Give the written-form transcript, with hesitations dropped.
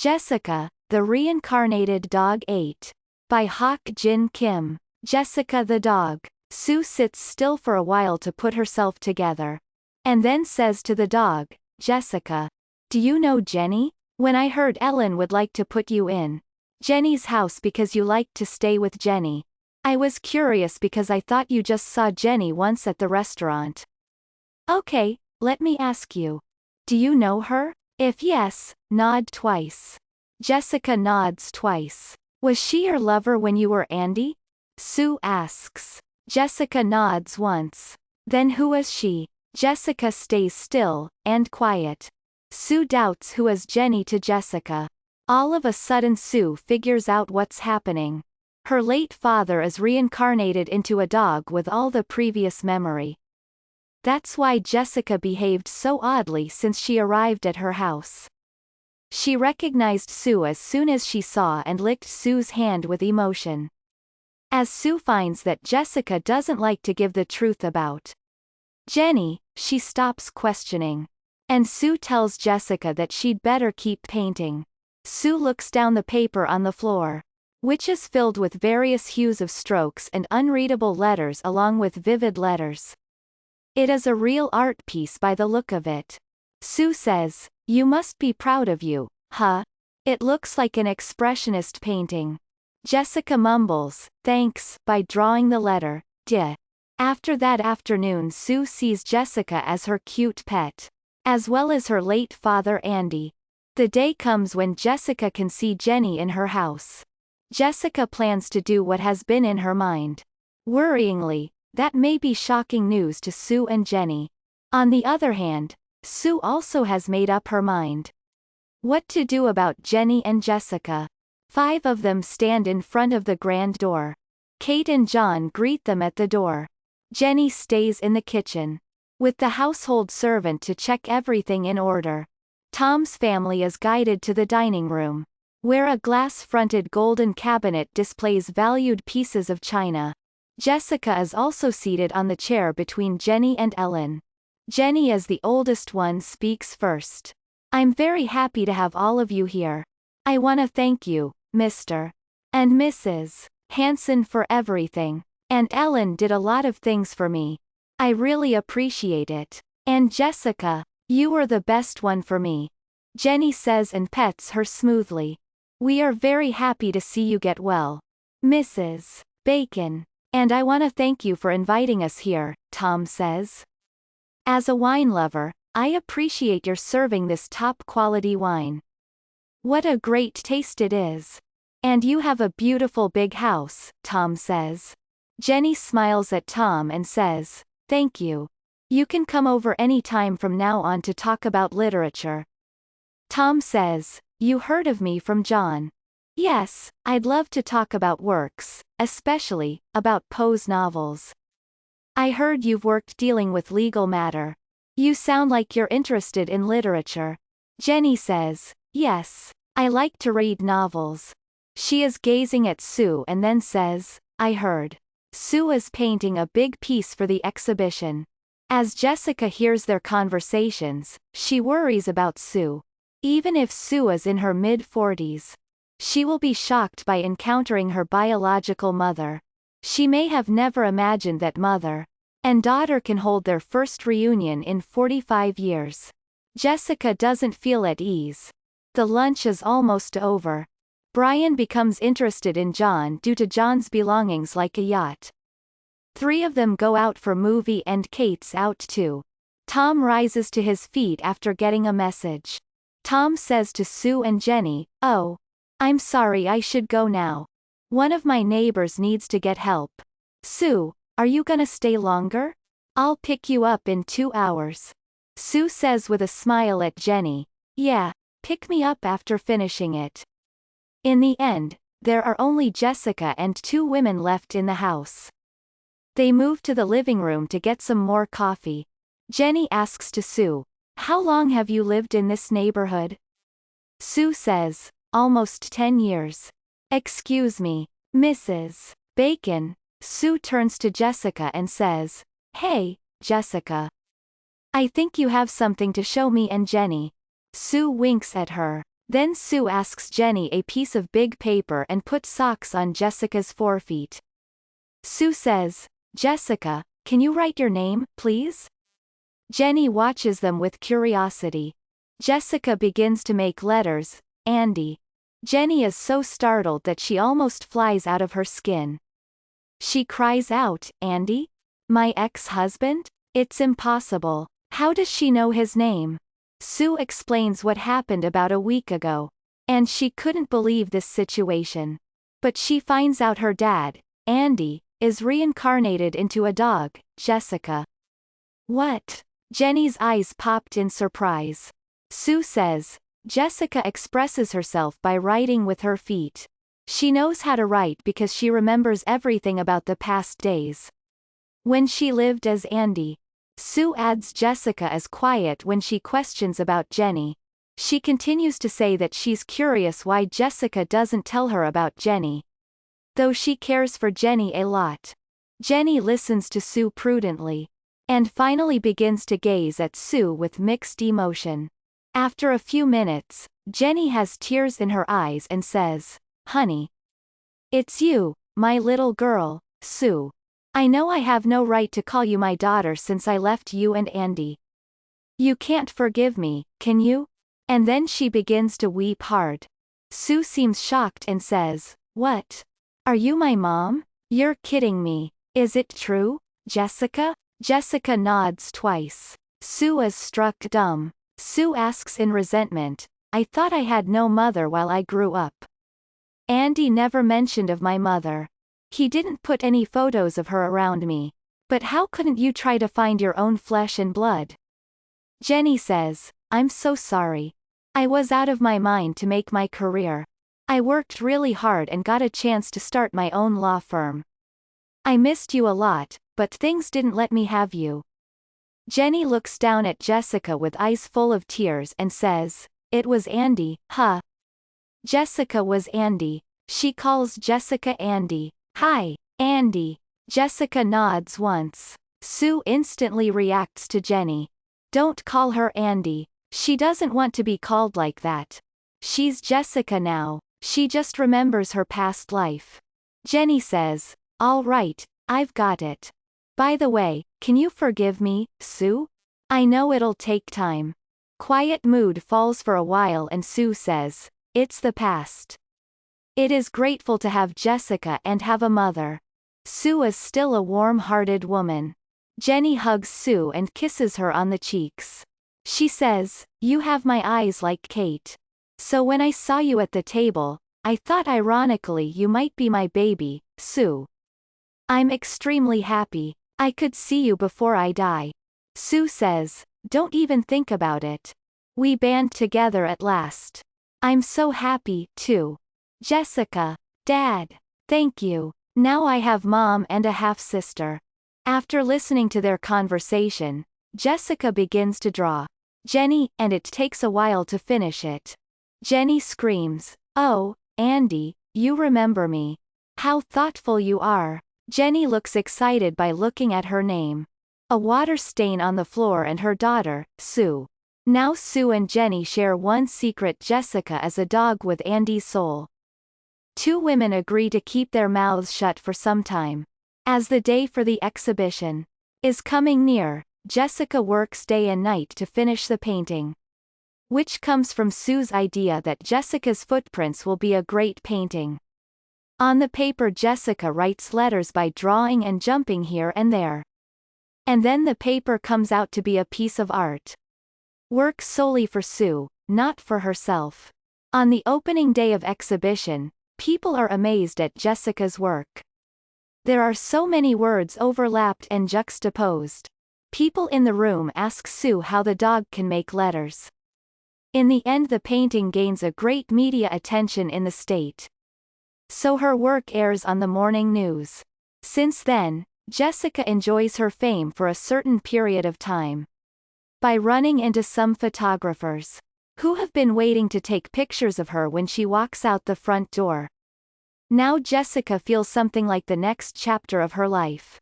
Jessica, the Reincarnated Dog 8. By Hak Jin Kim. Jessica the dog. Sue sits still for a while to put herself together. And then says to the dog, Jessica. Do you know Jenny? When I heard Ellen would like to put you in Jenny's house because you liked to stay with Jenny. I was curious because I thought you just saw Jenny once at the restaurant. Okay, let me ask you. Do you know her? If yes, nod twice. Jessica nods twice. Was she your lover when you were Andy? Sue asks. Jessica nods once. Then who is she? Jessica stays still, and quiet. Sue doubts who is Jenny to Jessica. All of a sudden Sue figures out what's happening. Her late father is reincarnated into a dog with all the previous memory. That's why Jessica behaved so oddly since she arrived at her house. She recognized Sue as soon as she saw and licked Sue's hand with emotion. As Sue finds that Jessica doesn't like to give the truth about Jenny, she stops questioning. And Sue tells Jessica that she'd better keep painting. Sue looks down the paper on the floor, which is filled with various hues of strokes and unreadable letters along with vivid letters. It is a real art piece by the look of it. Sue says, "You must be proud of you, huh? It looks like an expressionist painting." Jessica mumbles, "Thanks," by drawing the letter, D. After that afternoon Sue sees Jessica as her cute pet, as well as her late father Andy. The day comes when Jessica can see Jenny in her house. Jessica plans to do what has been in her mind. Worryingly, that may be shocking news to Sue and Jenny. On the other hand, Sue also has made up her mind. What to do about Jenny and Jessica? 5 of them stand in front of the grand door. Kate and John greet them at the door. Jenny stays in the kitchen, with the household servant to check everything in order. Tom's family is guided to the dining room, where a glass-fronted golden cabinet displays valued pieces of china. Jessica is also seated on the chair between Jenny and Ellen. Jenny, as the oldest one, speaks first. "I'm very happy to have all of you here. I want to thank you, Mr. and Mrs. Hanson, for everything. And Ellen did a lot of things for me. I really appreciate it. And Jessica, you were the best one for me," Jenny says and pets her smoothly. "We are very happy to see you get well, Mrs. Bacon. And I want to thank you for inviting us here," Tom says. "As a wine lover, I appreciate your serving this top-quality wine. What a great taste it is. And you have a beautiful big house," Tom says. Jenny smiles at Tom and says, "Thank you. You can come over any time from now on to talk about literature." Tom says, "You heard of me from John." "Yes, I'd love to talk about works, especially about Poe's novels. I heard you've worked dealing with legal matter. You sound like you're interested in literature." Jenny says, "Yes, I like to read novels." She is gazing at Sue and then says, "I heard Sue is painting a big piece for the exhibition." As Jessica hears their conversations, she worries about Sue. Even if Sue is in her mid-40s, she will be shocked by encountering her biological mother. She may have never imagined that mother and daughter can hold their first reunion in 45 years. Jessica doesn't feel at ease. The lunch is almost over. Brian becomes interested in John due to John's belongings like a yacht. 3 of them go out for movie and Kate's out too. Tom rises to his feet after getting a message. Tom says to Sue and Jenny, "Oh, I'm sorry, I should go now. One of my neighbors needs to get help. Sue, are you gonna stay longer? I'll pick you up in 2 hours. Sue says with a smile at Jenny, "Yeah, pick me up after finishing it." In the end, there are only Jessica and 2 women left in the house. They move to the living room to get some more coffee. Jenny asks to Sue, "How long have you lived in this neighborhood?" Sue says, "Almost 10 years. Excuse me, Mrs. Bacon." Sue turns to Jessica and says, "Hey, Jessica. I think you have something to show me and Jenny." Sue winks at her. Then Sue asks Jenny a piece of big paper and puts socks on Jessica's forefeet. Sue says, "Jessica, can you write your name, please?" Jenny watches them with curiosity. Jessica begins to make letters, Andy. Jenny is so startled that she almost flies out of her skin. She cries out, "Andy? My ex-husband? It's impossible. How does she know his name?" Sue explains what happened about a week ago. And she couldn't believe this situation. But she finds out her dad, Andy, is reincarnated into a dog, Jessica. What? Jenny's eyes popped in surprise. Sue says, Jessica expresses herself by writing with her feet. She knows how to write because she remembers everything about the past days. When she lived as Andy. Sue adds Jessica is quiet when she questions about Jenny. She continues to say that she's curious why Jessica doesn't tell her about Jenny. Though she cares for Jenny a lot. Jenny listens to Sue prudently. And finally begins to gaze at Sue with mixed emotion. After a few minutes, Jenny has tears in her eyes and says, "Honey. It's you, my little girl, Sue. I know I have no right to call you my daughter since I left you and Andy. You can't forgive me, can you?" And then she begins to weep hard. Sue seems shocked and says, "What? Are you my mom? You're kidding me. Is it true, Jessica?" Jessica nods twice. Sue is struck dumb. Sue asks in resentment, "I thought I had no mother while I grew up. Andy never mentioned of my mother. He didn't put any photos of her around me. But how couldn't you try to find your own flesh and blood?" Jenny says, "I'm so sorry. I was out of my mind to make my career. I worked really hard and got a chance to start my own law firm. I missed you a lot, but things didn't let me have you." Jenny looks down at Jessica with eyes full of tears and says, "It was Andy, huh?" Jessica was Andy. She calls Jessica Andy. "Hi, Andy." Jessica nods once. Sue instantly reacts to Jenny. "Don't call her Andy. She doesn't want to be called like that. She's Jessica now. She just remembers her past life." Jenny says, "All right, I've got it. By the way, can you forgive me, Sue? I know it'll take time." Quiet mood falls for a while and Sue says, "It's the past. It is grateful to have Jessica and have a mother." Sue is still a warm-hearted woman. Jenny hugs Sue and kisses her on the cheeks. She says, "You have my eyes like Kate. So when I saw you at the table, I thought ironically you might be my baby, Sue. I'm extremely happy. I could see you before I die." Sue says, "Don't even think about it. We band together at last. I'm so happy, too. Jessica. Dad. Thank you. Now I have mom and a half-sister." After listening to their conversation, Jessica begins to draw. Jenny, and it takes a while to finish it. Jenny screams, "Oh, Andy, you remember me. How thoughtful you are." Jenny looks excited by looking at her name. A water stain on the floor and her daughter, Sue. Now Sue and Jenny share one secret: Jessica is a dog with Andy's soul. Two women agree to keep their mouths shut for some time. As the day for the exhibition is coming near, Jessica works day and night to finish the painting. Which comes from Sue's idea that Jessica's footprints will be a great painting. On the paper Jessica writes letters by drawing and jumping here and there. And then the paper comes out to be a piece of art. Work solely for Sue, not for herself. On the opening day of exhibition, people are amazed at Jessica's work. There are so many words overlapped and juxtaposed. People in the room ask Sue how the dog can make letters. In the end the painting gains a great media attention in the state. So her work airs on the morning news. Since then, Jessica enjoys her fame for a certain period of time. By running into some photographers who have been waiting to take pictures of her when she walks out the front door. Now Jessica feels something like the next chapter of her life.